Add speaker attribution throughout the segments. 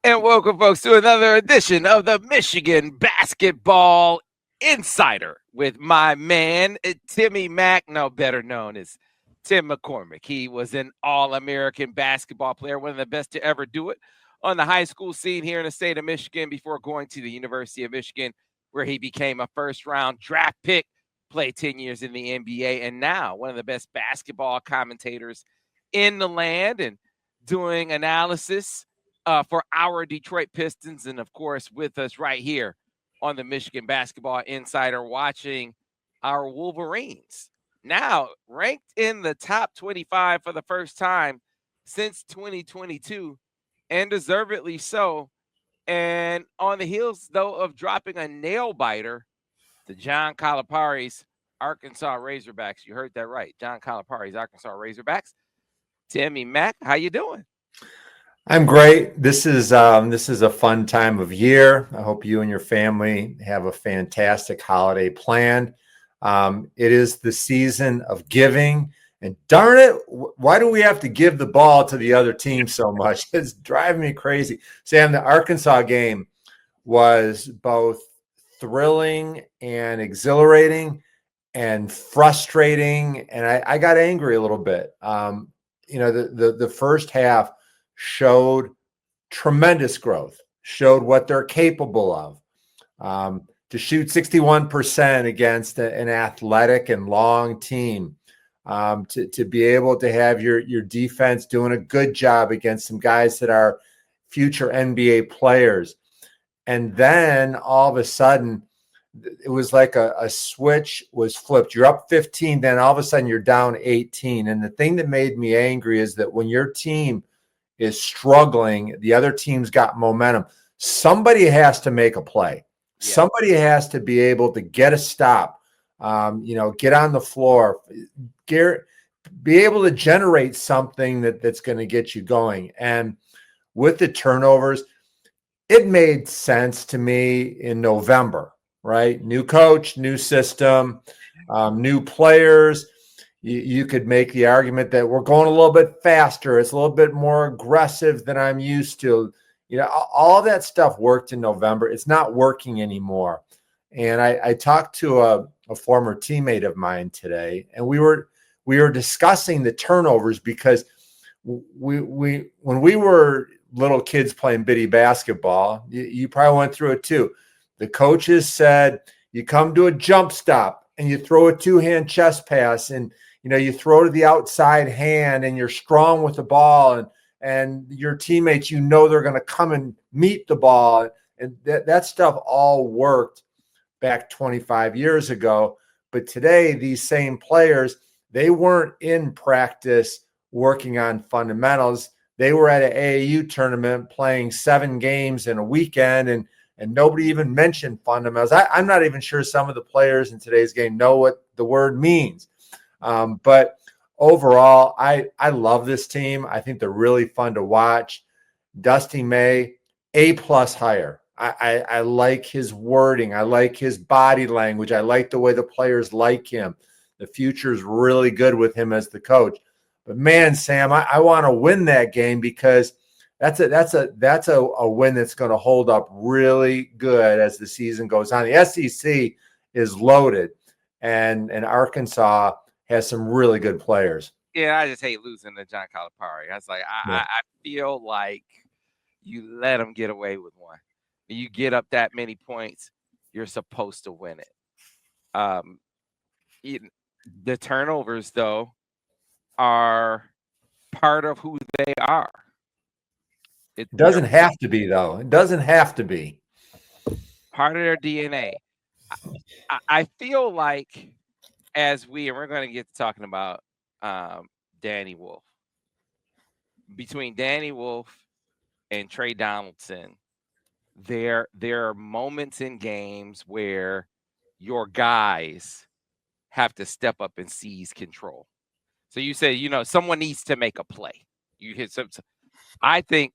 Speaker 1: And welcome, folks, to another edition of the Michigan Basketball Insider with my man, Timmy Mack, no better known as Tim McCormick. He was an All-American basketball player, one of the best to ever do it on the high school scene here in the state of Michigan before going to the University of Michigan, where he became a first-round draft pick, played 10 years in the NBA, and now one of the best basketball commentators in the land and doing analysis for our Detroit Pistons. And, of course, with us right here on the Michigan Basketball Insider, watching our Wolverines, now ranked in the top 25 for the first time since 2022, and deservedly so. And on the heels, though, of dropping a nail-biter to John Calipari's Arkansas Razorbacks. You heard that right. John Calipari's Arkansas Razorbacks. Timmy Mack, how you doing?
Speaker 2: I'm great. This is a fun time of year. I hope you and your family have a fantastic holiday planned. It is the season of giving, and darn it, why do we have to give the ball to the other team so much? It's driving me crazy. Sam, the Arkansas game was both thrilling and exhilarating and frustrating, and I got angry a little bit. The first half showed tremendous growth, showed what they're capable of. To shoot 61% against an athletic and long team, to be able to have your defense doing a good job against some guys that are future NBA players. And then all of a sudden, it was like a switch was flipped. You're up 15, then all of a sudden you're down 18. And the thing that made me angry is that when your team is struggling, the other team's got momentum. Somebody has to make a play. Yeah. Somebody has to be able to get a stop, get on the floor, be able to generate something that's going to get you going. And with the turnovers, it made sense to me in November, right? New coach, new system, new players. You could make the argument that we're going a little bit faster. It's a little bit more aggressive than I'm used to. All of that stuff worked in November. It's not working anymore. And I talked to a former teammate of mine today, and we were discussing the turnovers because we when we were little kids playing bitty basketball, you probably went through it too. The coaches said, you come to a jump stop and you throw a two-hand chest pass, and you throw to the outside hand and you're strong with the ball, and your teammates, they're going to come and meet the ball. And that stuff all worked back 25 years ago. But today, these same players, they weren't in practice working on fundamentals. They were at an AAU tournament playing 7 games in a weekend, and nobody even mentioned fundamentals. I'm not even sure some of the players in today's game know what the word means. But overall, I love this team. I think they're really fun to watch. Dusty May, A+ hire. I like his wording. I like his body language. I like the way the players like him. The future is really good with him as the coach. But man, Sam, I want to win that game because that's a win that's going to hold up really good as the season goes on. The SEC is loaded, and Arkansas has some really good players.
Speaker 1: Yeah, I just hate losing to John Calipari. I was like, I feel like you let him get away with one. When you get up that many points, you're supposed to win it. The turnovers, though, are part of who they are.
Speaker 2: It doesn't have to be, though. It doesn't have to be.
Speaker 1: Part of their DNA. I feel like we're going to get to talking about Danny Wolfe. Between Danny Wolfe and Trey Donaldson, there are moments in games where your guys have to step up and seize control. So you say, someone needs to make a play. You hit some. I think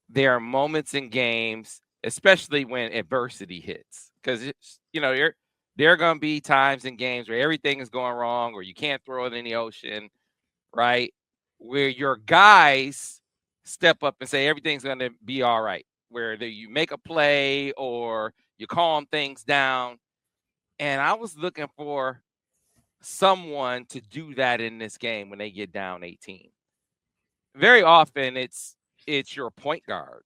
Speaker 1: there are moments in games, especially when adversity hits, because there are going to be times in games where everything is going wrong, or you can't throw it in the ocean, right? Where your guys step up and say everything's going to be all right. where you make a play or you calm things down. And I was looking for someone to do that in this game when they get down 18. Very often it's your point guard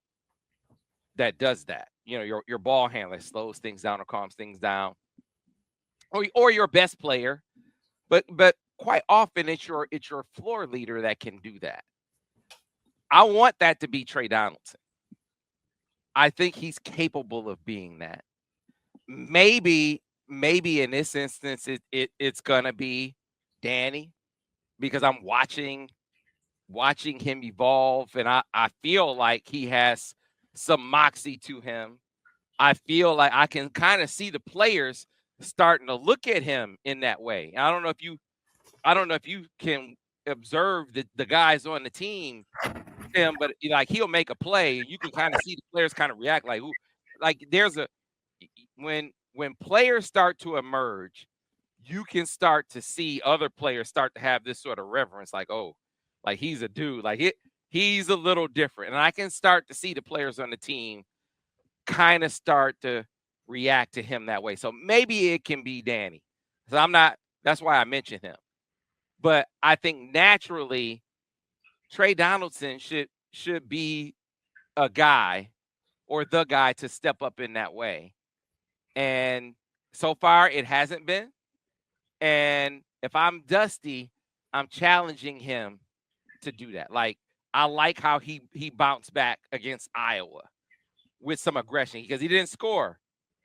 Speaker 1: that does that. You know, your ball handler slows things down or calms things down. Or your best player. But quite often it's your floor leader that can do that. I want that to be Trey Donaldson. I think he's capable of being that. Maybe in this instance it's gonna be Danny, because I'm watching him evolve, and I feel like he has some moxie to him. I feel like I can kind of see the players starting to look at him in that way. I don't know if you can observe the guys on the team, Tim, but like he'll make a play and you can kind of see the players kind of react like, who, like there's a when players start to emerge, you can start to see other players start to have this sort of reverence, like, oh, like he's a dude, like he's a little different. And I can start to see the players on the team kind of start to react to him that way. So maybe it can be Danny. So that's why I mentioned him. But I think naturally Trey Donaldson should be a guy or the guy to step up in that way. And so far it hasn't been. And if I'm Dusty, I'm challenging him to do that. Like, I like how he bounced back against Iowa with some aggression, because he didn't score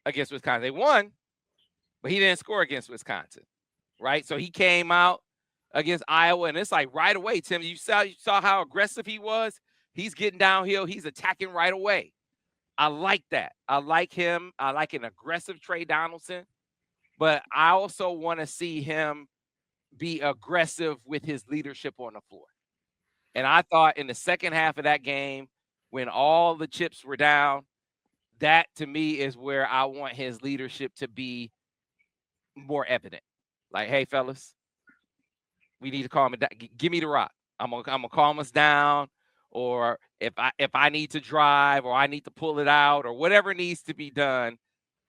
Speaker 1: against Wisconsin. They won, but he didn't score against Wisconsin, right? So he came out against Iowa, and it's like right away, Tim, you saw how aggressive he was. He's getting downhill. He's attacking right away. I like that. I like him. I like an aggressive Trey Donaldson, but I also want to see him be aggressive with his leadership on the floor. And I thought in the second half of that game, when all the chips were down, that to me is where I want his leadership to be more evident. Like, hey, fellas, we need to calm it down. Give me the rock. I'm gonna calm us down. Or if I need to drive or I need to pull it out or whatever needs to be done,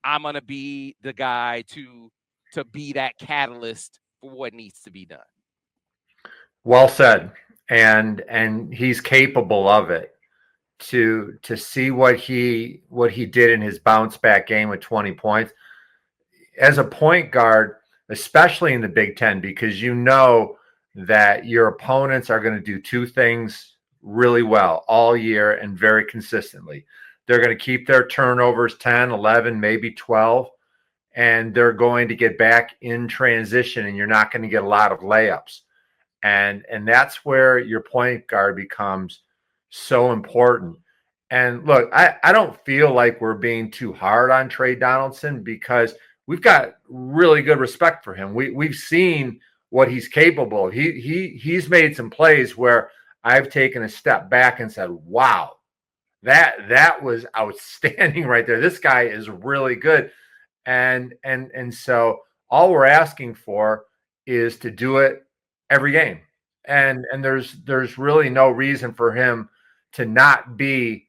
Speaker 1: I'm gonna be the guy to be that catalyst for what needs to be done.
Speaker 2: Well said. And he's capable of it. To see what he did in his bounce back game with 20 points as a point guard, especially in the Big Ten, because you know that your opponents are going to do two things really well all year and very consistently. They're going to keep their turnovers 10, 11, maybe 12, and they're going to get back in transition, and you're not going to get a lot of layups. And that's where your point guard becomes so important. And look, I don't feel like we're being too hard on Trey Donaldson, because we've got really good respect for him. We've seen what he's capable of. He's made some plays where I've taken a step back and said, wow, that was outstanding right there. This guy is really good. And so all we're asking for is to do it every game. And there's really no reason for him to not be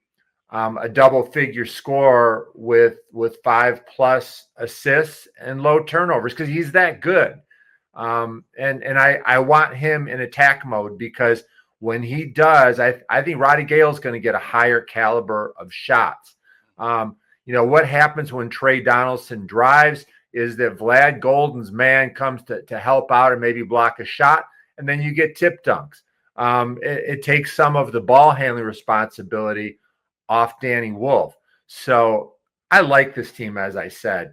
Speaker 2: a double-figure scorer with 5+ assists and low turnovers, because he's that good. And I want him in attack mode, because when he does, I think Roddy Gale's going to get a higher caliber of shots. What happens when Trey Donaldson drives is that Vlad Golden's man comes to help out and maybe block a shot, and then you get tip dunks. It takes some of the ball handling responsibility off Danny Wolfe. So I like this team, as I said,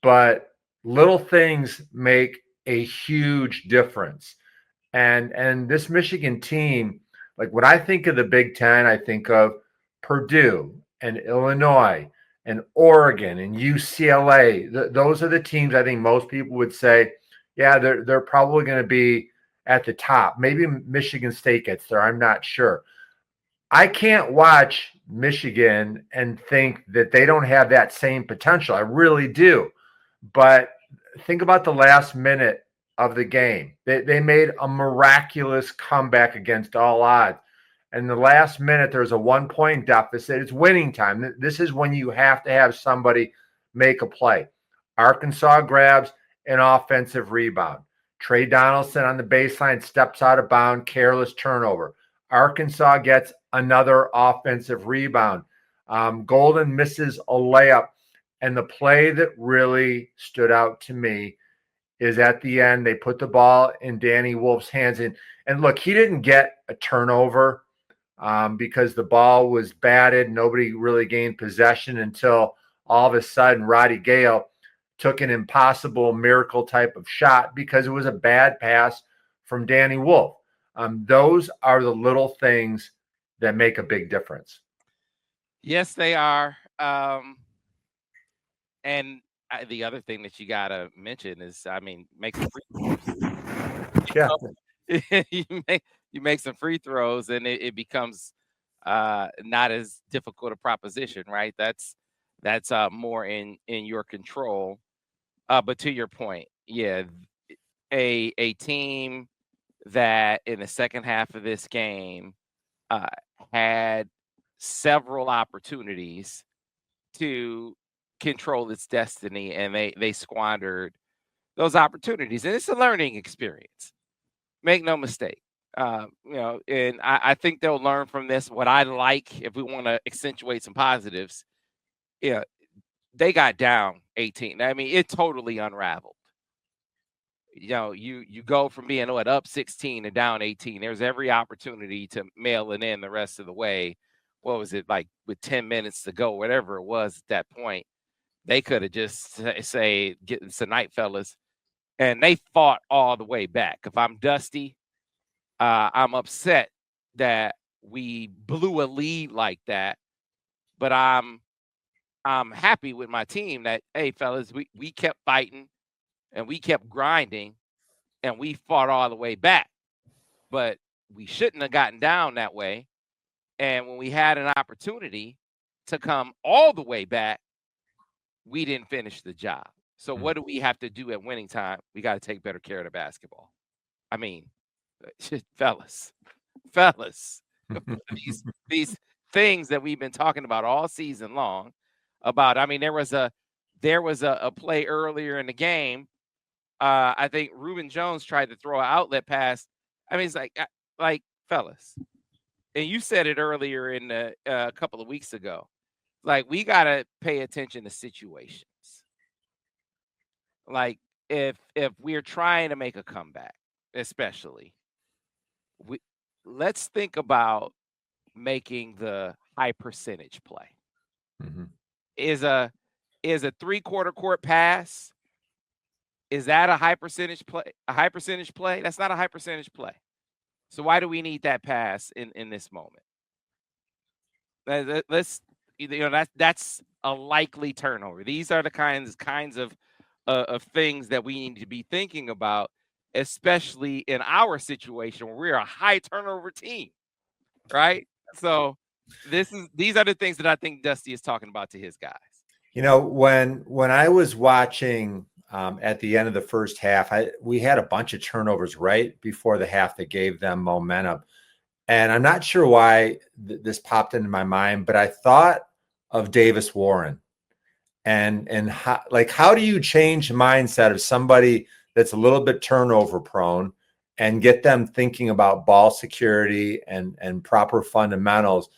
Speaker 2: but little things make a huge difference. And this Michigan team, like when I think of the Big Ten, I think of Purdue and Illinois and Oregon and UCLA. Those are the teams I think most people would say, yeah, they're probably going to be at the top. Maybe Michigan State gets there. I'm not sure. I can't watch Michigan and think that they don't have that same potential. I really do. But think about the last minute of the game. They made a miraculous comeback against all odds. And the last minute, there's a 1-point deficit. It's winning time. This is when you have to have somebody make a play. Arkansas grabs an offensive rebound. Trey Donaldson on the baseline steps out of bounds, careless turnover. Arkansas gets another offensive rebound. Golden misses a layup. And the play that really stood out to me is at the end, they put the ball in Danny Wolfe's hands. And look, he didn't get a turnover because the ball was batted. Nobody really gained possession until all of a sudden Roddy Gale took an impossible miracle type of shot because it was a bad pass from Danny Wolfe. Those are the little things that make a big difference.
Speaker 1: Yes, they are. And the other thing that you got to mention is, I mean, make some free throws.
Speaker 2: Yeah.
Speaker 1: you make some free throws and it becomes not as difficult a proposition, right? That's more in your control. But to your point, yeah, a team that in the second half of this game had several opportunities to control its destiny, and they squandered those opportunities. And it's a learning experience. Make no mistake. And I think they'll learn from this. What I like, if we want to accentuate some positives, yeah, they got down 18. I mean, it totally unraveled. You go from being up 16 to down 18. There's every opportunity to mail it in the rest of the way. What was it, like with 10 minutes to go, whatever it was at that point? They could have just say, "Get tonight, fellas," and they fought all the way back. If I'm Dusty, I'm upset that we blew a lead like that, but I'm happy with my team that, hey, fellas, we kept fighting and we kept grinding and we fought all the way back. But we shouldn't have gotten down that way. And when we had an opportunity to come all the way back, we didn't finish the job. So what do we have to do at winning time? We got to take better care of the basketball. I mean, fellas, these things that we've been talking about all season long about. I mean, there was a play earlier in the game. I think Reuben Jones tried to throw an outlet pass. I mean, it's like fellas, and you said it earlier in a couple of weeks ago. Like, we got to pay attention to situations. Like, if we're trying to make a comeback, especially, let's think about making the high percentage play. Mm-hmm. Is a 3/4 court pass, is that a high percentage play? A high percentage play? That's not a high percentage play. So why do we need that pass in this moment? Let's, that's a likely turnover. These are the kinds of things that we need to be thinking about, especially in our situation where we're a high turnover team, right? So these are the things that I think Dusty is talking about to his guys.
Speaker 2: When I was watching at the end of the first half, we had a bunch of turnovers right before the half that gave them momentum. And I'm not sure why this popped into my mind, but I thought of Davis Warren and how do you change the mindset of somebody that's a little bit turnover prone and get them thinking about ball security and proper fundamentals.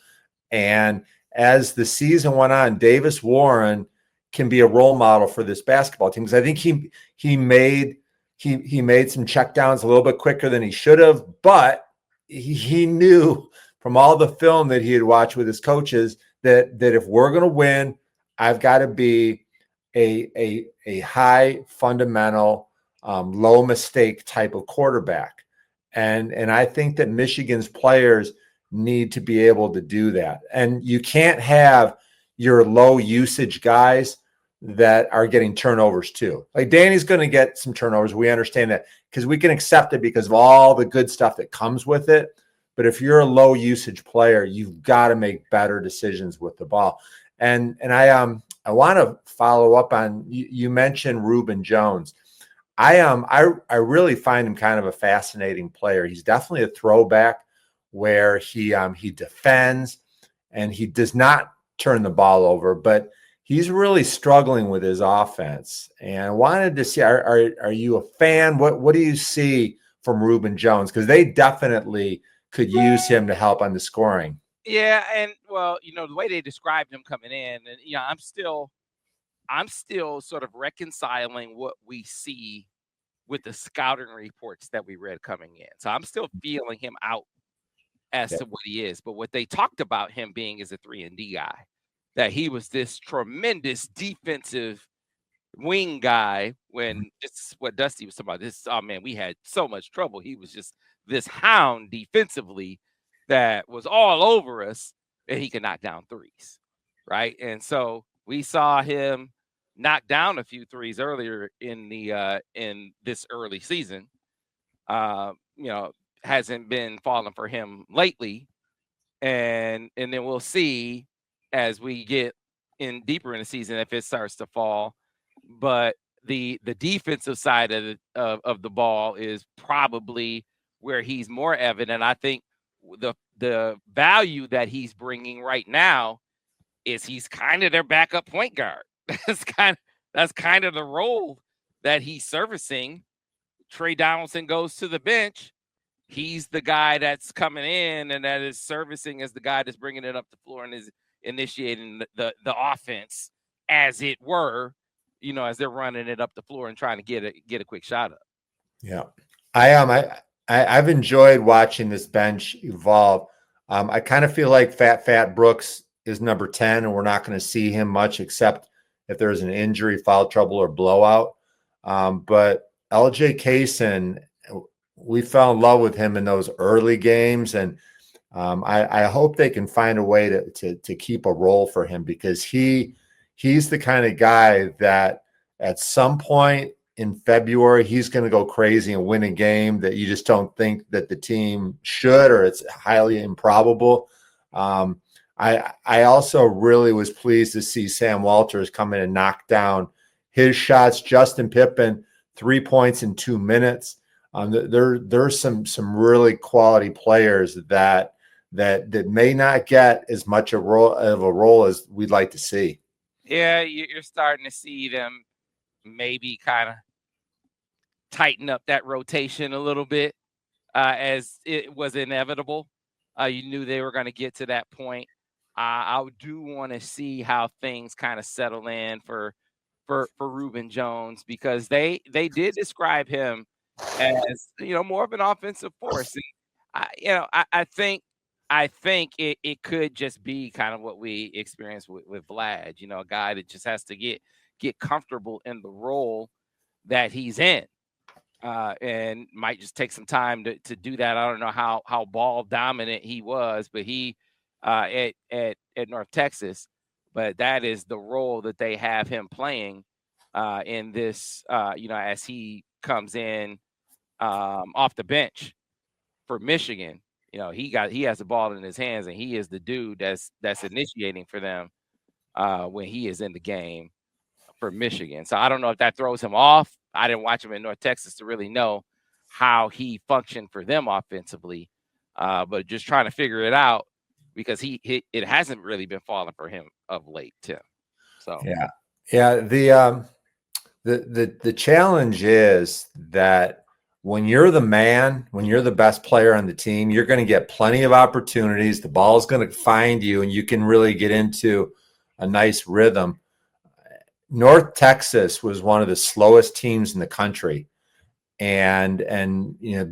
Speaker 2: And as the season went on, Davis Warren can be a role model for this basketball team, because I think he made some checkdowns a little bit quicker than he should have, but he knew from all the film that he had watched with his coaches that if we're going to win, I've got to be a high fundamental, low mistake type of quarterback. And I think that Michigan's players need to be able to do that. And you can't have your low usage guys that are getting turnovers too. Like, Danny's going to get some turnovers. We understand that because we can accept it because of all the good stuff that comes with it. But if you're a low usage player, you've got to make better decisions with the ball. And I want to follow up on, you mentioned Reuben Jones. I really find him kind of a fascinating player. He's definitely a throwback where he defends and he does not turn the ball over, but he's really struggling with his offense. And I wanted to see, are you a fan? What do you see from Reuben Jones? Because they definitely could use him to help on the scoring.
Speaker 1: Yeah, and well, the way they described him coming in, and I'm still sort of reconciling what we see with the scouting reports that we read coming in. So I'm still feeling him out as to what he is. But what they talked about him being is a 3-and-D guy, that he was this tremendous defensive wing guy when this is what Dusty was talking about. This, oh man, we had so much trouble. He was just this hound defensively that was all over us, and he could knock down threes, right? And so we saw him knock down a few threes earlier in this early season. Hasn't been falling for him lately, and then we'll see as we get in deeper in the season if it starts to fall. But the defensive side of the ball is probably where he's more evident. I think the value that he's bringing right now is he's kind of their backup point guard. That's kind of the role that he's servicing. Trey Donaldson goes to the bench. He's the guy that's coming in and that is servicing as the guy that's bringing it up the floor and is initiating the offense, as it were, as they're running it up the floor and trying to get a quick shot up.
Speaker 2: Yeah, I've enjoyed watching this bench evolve. I kind of feel like Fat Brooks is number 10, and we're not going to see him much except if there's an injury, foul trouble, or blowout. But LJ Kaysen, we fell in love with him in those early games, and I hope they can find a way to keep a role for him, because he's the kind of guy that at some point in February he's going to go crazy and win a game that you just don't think that the team should, or it's highly improbable. I also really was pleased to see Sam Walters come in and knock down his shots. Justin Pippen, 3 points in 2 minutes. There's some really quality players that may not get as much of a role as we'd like to see.
Speaker 1: Yeah, you're starting to see them maybe kind of tighten up that rotation a little bit, as it was inevitable. You knew they were going to get to that point. I do want to see how things kind of settle in for Reuben Jones, because they did describe him as more of an offensive force. And I think it could just be kind of what we experienced with Vlad, a guy that just has to get comfortable in the role that he's in, and might just take some time to do that. I don't know how ball dominant he was, but he at North Texas, but that is the role that they have him playing in this, as he comes in off the bench for Michigan. He has the ball in his hands, and he is the dude that's initiating for them when he is in the game for Michigan. So I don't know if that throws him off. I didn't watch him in North Texas to really know how he functioned for them offensively, but just trying to figure it out, because it hasn't really been falling for him of late, Tim. So
Speaker 2: yeah. The challenge is that when you're the man, when you're the best player on the team, you're going to get plenty of opportunities. The ball is going to find you, and you can really get into a nice rhythm. North Texas was one of the slowest teams in the country. And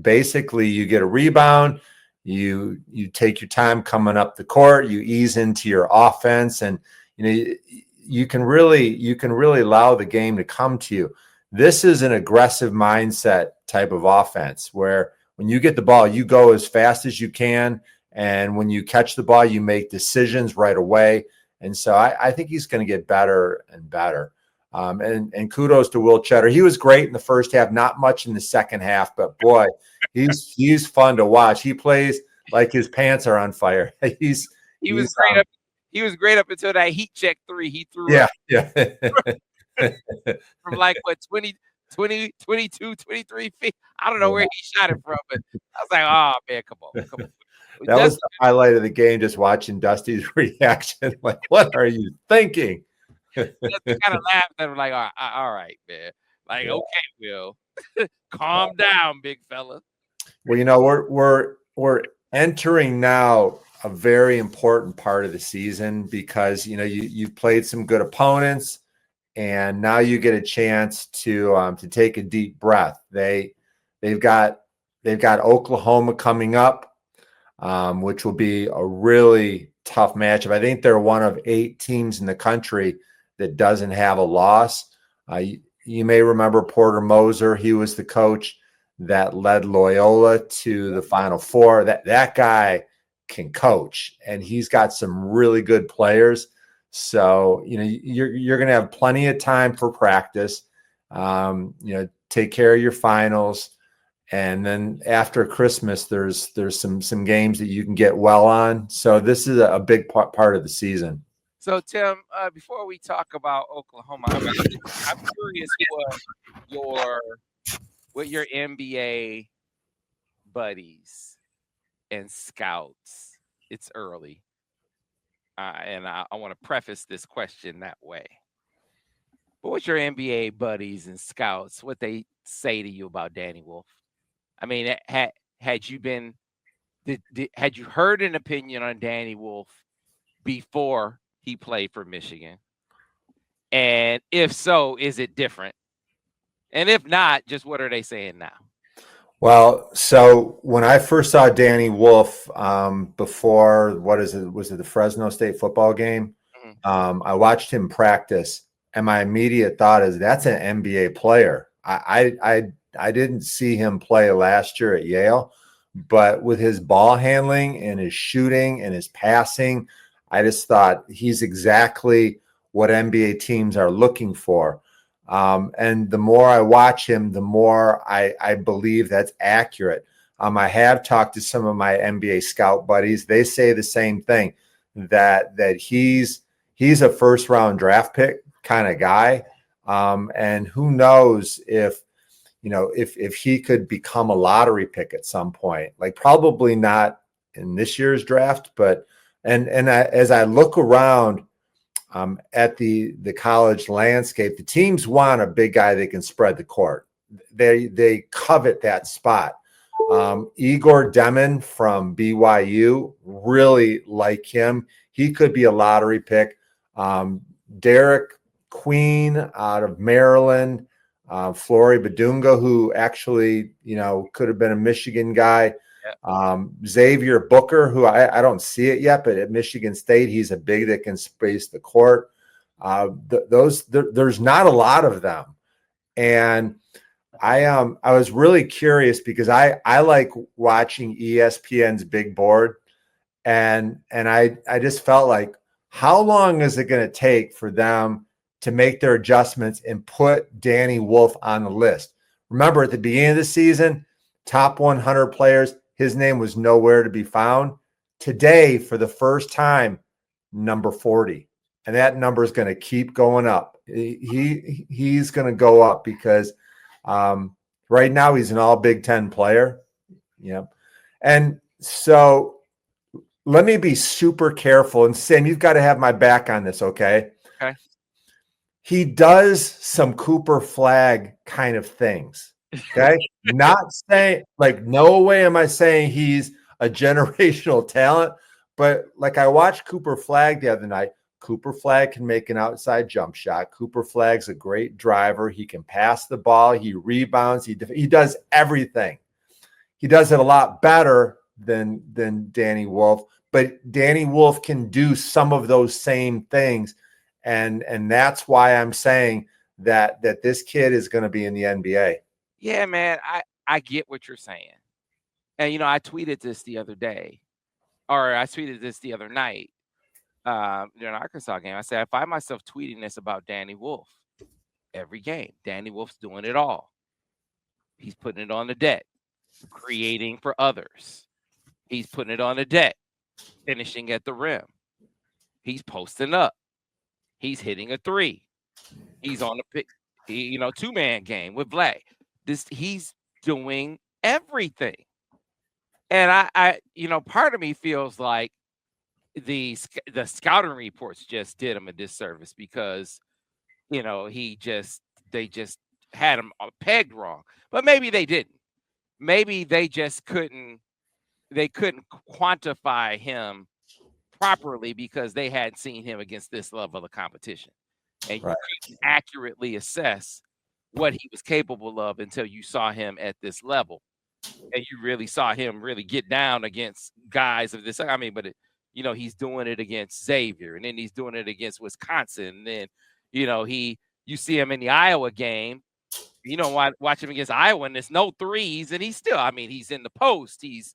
Speaker 2: basically you get a rebound, you take your time coming up the court, you ease into your offense, and you can really allow the game to come to you. This is an aggressive mindset type of offense where when you get the ball, you go as fast as you can. And when you catch the ball, you make decisions right away. And so I think he's going to get better and better. And kudos to Will Cheddar. He was great in the first half, not much in the second half, but boy, he's fun to watch. He plays like his pants are on fire. He was
Speaker 1: great up until that heat check three he threw.
Speaker 2: Yeah.
Speaker 1: From like 20, 22, 23 feet. I don't know where he shot it from, but I was like, oh man, come on.
Speaker 2: That was the highlight of the game, just watching Dusty's reaction. Like, what are you thinking?
Speaker 1: Just kind of laughed at him like, all right, man. Like, okay, Will. Calm down, big fella.
Speaker 2: Well, we're entering now a very important part of the season because you've played some good opponents, and now you get a chance to take a deep breath. They've got Oklahoma coming up, which will be a really tough matchup. I think they're one of 8 teams in the country that doesn't have a loss. You may remember Porter Moser. He was the coach that led Loyola to the Final Four. That guy can coach, and he's got some really good players. So you're going to have plenty of time for practice. Take care of your finals, and then after Christmas, there's some games that you can get well on. So this is a big part of the season.
Speaker 1: So Tim, before we talk about Oklahoma, I'm curious what your NBA buddies and scouts. It's early, and I want to preface this question that way. But what's your NBA buddies and scouts? What they say to you about Danny Wolfe? I mean, had you been, had you heard an opinion on Danny Wolfe before he played for Michigan? And if so, is it different? And if not, just what are they saying now?
Speaker 2: Well, so when I first saw Danny Wolfe before, was it the Fresno State football game? Mm-hmm. I watched him practice, and my immediate thought is that's an NBA player. I didn't see him play last year at Yale, but with his ball handling and his shooting and his passing, I just thought he's exactly what NBA teams are looking for. And the more I watch him, the more I believe that's accurate. I have talked to some of my NBA scout buddies. They say the same thing, that he's a first round draft pick kind of guy. And who knows if he could become a lottery pick at some point, like probably not in this year's draft, but as I look around at the college landscape, the teams want a big guy that can spread the court. They covet that spot. Igor Demon from BYU, really like him. He could be a lottery pick. Derek Queen out of Maryland, Flory Badunga, who actually could have been a Michigan guy. Xavier Booker, who I don't see it yet, but at Michigan State, he's a big that can space the court. There's not a lot of them. And I was really curious because I like watching ESPN's big board. And I just felt like, how long is it going to take for them to make their adjustments and put Danny Wolfe on the list? Remember, at the beginning of the season, top 100 players, his name was nowhere to be found. Today, for the first time, number 40. And that number is going to keep going up. He's going to go up because right now he's an all Big Ten player. And so let me be super careful. And Sam, you've got to have my back on this, okay?
Speaker 1: Okay.
Speaker 2: He does some Cooper Flag kind of things. Okay. Not saying, like, no way am I saying he's a generational talent, but like I watched Cooper Flag the other night. Cooper Flag can make an outside jump shot. Cooper Flag's a great driver. He can pass the ball. He rebounds. He does everything. He does it a lot better than Danny Wolfe, but Danny Wolfe can do some of those same things. And that's why I'm saying that this kid is going to be in the NBA.
Speaker 1: Yeah, man, I get what you're saying. And, I tweeted this the other day, or I tweeted this the other night during the Arkansas game. I said, I find myself tweeting this about Danny Wolfe every game. Danny Wolfe's doing it all. He's putting it on the deck, creating for others. He's putting it on the deck, finishing at the rim. He's posting up. He's hitting a three. He's on the pick, two-man game with Black. He's doing everything. And I part of me feels like the scouting reports just did him a disservice because they just had him pegged wrong. But maybe they didn't. Maybe they just couldn't quantify him properly because they hadn't seen him against this level of competition. And you couldn't accurately assess what he was capable of until you saw him at this level. And you really saw him really get down against guys of this. I mean, but he's doing it against Xavier, and then he's doing it against Wisconsin. And then, you see him in the Iowa game. Watch him against Iowa, and there's no threes, and he's still. I mean, he's in the post. He's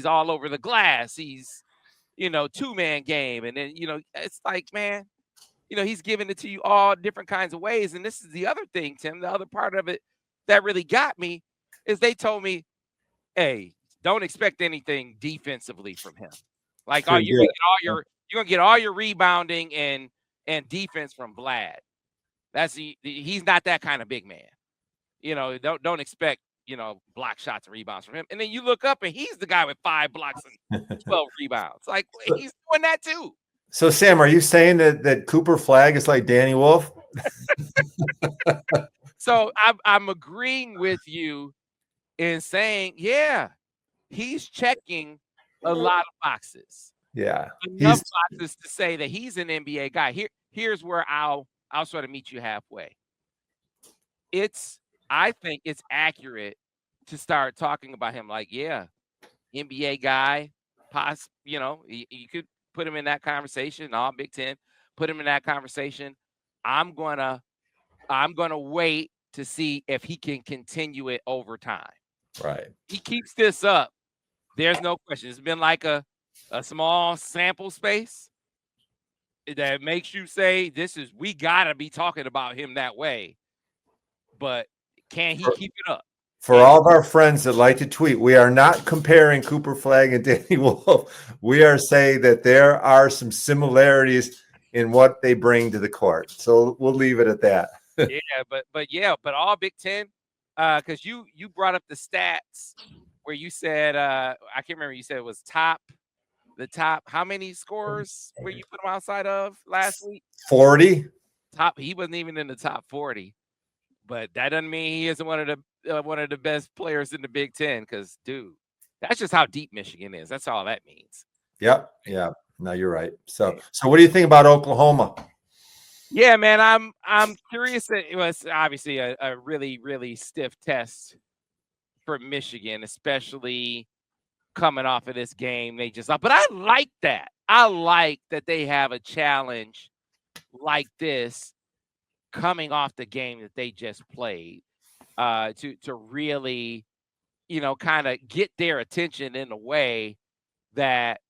Speaker 1: all over the glass. He's two-man game, and then it's like, man, he's giving it to you all different kinds of ways. And this is the other thing, Tim. The other part of it that really got me is they told me, hey, don't expect anything defensively from him. Like, you're gonna get all your rebounding and defense from Vlad. He's not that kind of big man. Don't expect block shots and rebounds from him. And then you look up and he's the guy with 5 blocks and 12 rebounds. Like, he's doing that too.
Speaker 2: So Sam, are you saying that Cooper Flagg is like Danny Wolfe?
Speaker 1: So I'm agreeing with you in saying, yeah, he's checking a lot of boxes.
Speaker 2: Yeah.
Speaker 1: Enough boxes to say that he's an NBA guy. Here's where I'll sort of meet you halfway. I think it's accurate to start talking about him like, yeah, NBA guy, you could put him in that conversation, all Big Ten, put him in that conversation. I'm gonna wait to see if he can continue it over time.
Speaker 2: Right.
Speaker 1: He keeps this up. There's no question. It's been like a small sample space that makes you say we gotta be talking about him that way. But can he keep it up?
Speaker 2: For all of our friends that like to tweet, we are not comparing Cooper Flagg and Danny Wolfe. We are saying that there are some similarities in what they bring to the court. So we'll leave it at that.
Speaker 1: but all Big Ten, because you brought up the stats where you said I can't remember, you said it was the top how many scorers where you put him outside of last week?
Speaker 2: 40.
Speaker 1: He wasn't even in the top 40. But that doesn't mean he isn't one of the best players in the Big Ten. Because, dude, that's just how deep Michigan is. That's all that means.
Speaker 2: Yep. Yeah. No, you're right. So what do you think about Oklahoma?
Speaker 1: Yeah, man, I'm curious. It was obviously a really, really stiff test for Michigan, especially coming off of this game. But I like that. I like that they have a challenge like this coming off the game that they just played, to really, kind of get their attention in a way that,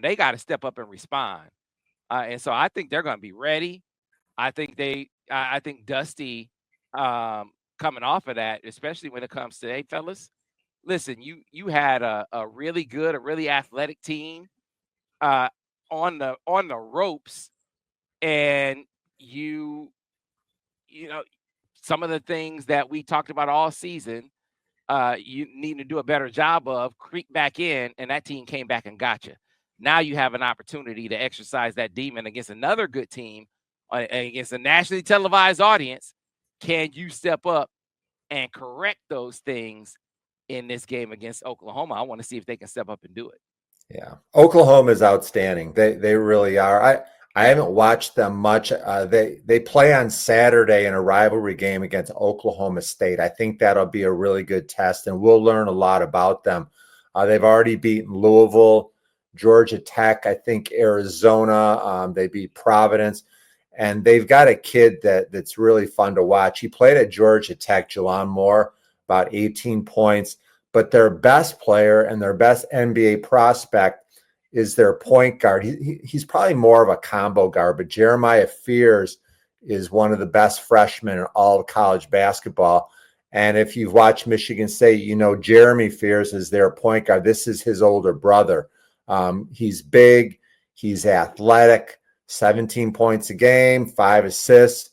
Speaker 1: they got to step up and respond. And so I think they're going to be ready. I think Dusty, coming off of that, especially when it comes to, hey, fellas, listen, you had a really good, a really athletic team on the ropes, and some of the things that we talked about all season, you need to do a better job of creep back in, and that team came back and got you. Now you have an opportunity to exercise that demon against another good team, against a nationally televised audience. Can you step up and correct those things in this game against Oklahoma? I want to see if they can step up and do it.
Speaker 2: Yeah, Oklahoma is outstanding. They really are. I haven't watched them much. They play on Saturday in a rivalry game against Oklahoma State. I think that'll be a really good test, and we'll learn a lot about them. They've already beaten Louisville, Georgia Tech, I think Arizona. They beat Providence, and they've got a kid that's really fun to watch. He played at Georgia Tech, Jalon Moore, about 18 points. But their best player and their best NBA prospect is their point guard. He's probably more of a combo guard, but Jeremiah Fears is one of the best freshmen in all of college basketball. And if you've watched Michigan State, Jeremy Fears is their point guard. This is his older brother. He's big. He's athletic, 17 points a game, 5 assists.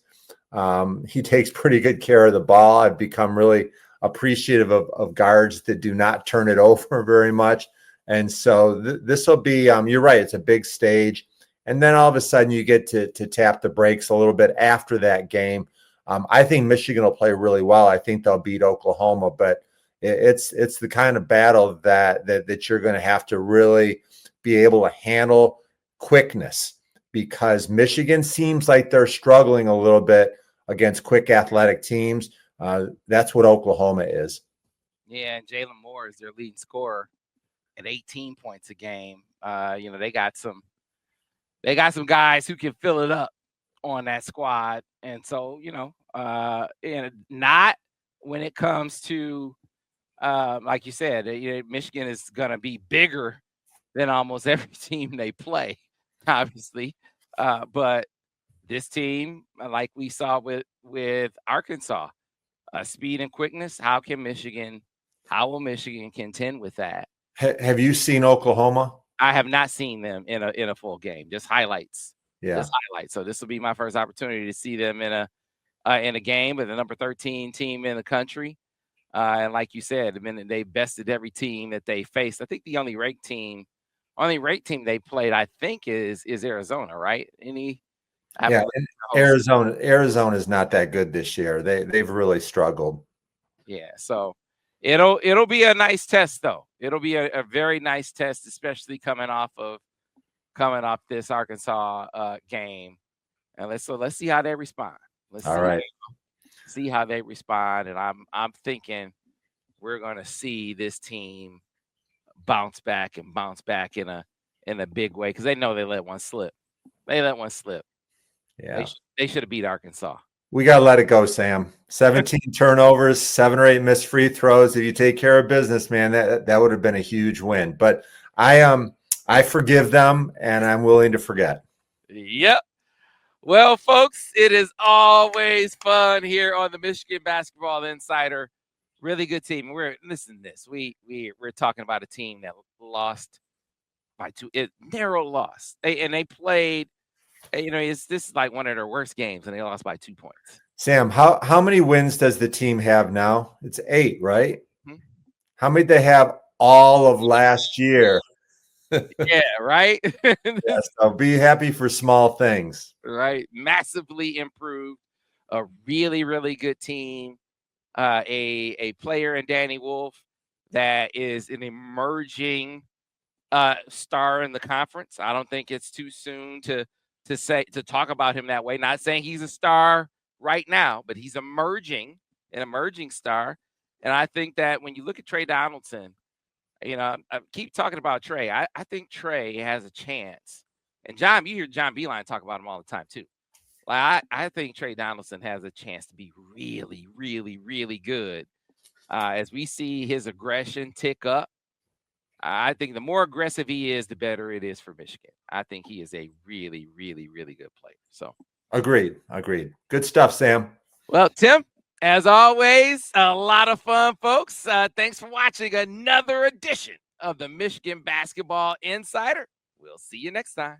Speaker 2: He takes pretty good care of the ball. I've become really appreciative of guards that do not turn it over very much. And so this will be, you're right, it's a big stage. And then all of a sudden you get to tap the brakes a little bit after that game. I think Michigan will play really well. I think they'll beat Oklahoma, but it's the kind of battle that you're going to have to really be able to handle quickness, because Michigan seems like they're struggling a little bit against quick athletic teams. That's what Oklahoma is.
Speaker 1: Yeah, and Jalen Moore is their leading scorer at 18 points a game. They got some guys who can fill it up on that squad. And so, and not when it comes to, like you said, Michigan is going to be bigger than almost every team they play, obviously. But this team, like we saw with Arkansas, speed and quickness, how will Michigan contend with that?
Speaker 2: Have you seen Oklahoma?
Speaker 1: I have not seen them in a full game, just highlights.
Speaker 2: Yeah.
Speaker 1: Just highlights. So this will be my first opportunity to see them in a game with the number 13 team in the country. And like you said, the minute they bested every team that they faced, I think the only ranked team they played, I think, is Arizona, right?
Speaker 2: Arizona is not that good this year. They've really struggled.
Speaker 1: Yeah, so it'll be a nice test, though. It'll be a very nice test, especially coming off this Arkansas game. And let's see how they respond. See how they respond. And I'm thinking we're going to see this team bounce back in a big way, because they know they let one slip.
Speaker 2: Yeah,
Speaker 1: they should have beat Arkansas.
Speaker 2: We got to let it go, Sam. 17 turnovers, 7 or 8 missed free throws. If you take care of business, man, that would have been a huge win. But I forgive them, and I'm willing to forget.
Speaker 1: Yep. Well, folks, it is always fun here on the Michigan Basketball Insider. Really good team. We're talking about a team that lost by 2. Narrow loss, and they played. This is like one of their worst games, and they lost by 2 points.
Speaker 2: Sam, how many wins does the team have now? It's 8, right? Mm-hmm. How many did they have all of last year?
Speaker 1: Yeah, right?
Speaker 2: Yeah, so be happy for small things.
Speaker 1: Right. Massively improved. A really, really good team. A player in Danny Wolfe that is an emerging star in the conference. I don't think it's too soon to talk about him that way. Not saying he's a star right now, but he's an emerging star. And I think that when you look at Trey Donaldson, I keep talking about Trey. I think Trey has a chance. And you hear John Beilein talk about him all the time too. Like I think Trey Donaldson has a chance to be really, really, really good. As we see his aggression tick up, I think the more aggressive he is, the better it is for Michigan. I think he is a really, really, really good player. So
Speaker 2: agreed. Good stuff, Sam.
Speaker 1: Well, Tim, as always, a lot of fun, folks. Thanks for watching another edition of the Michigan Basketball Insider. We'll see you next time.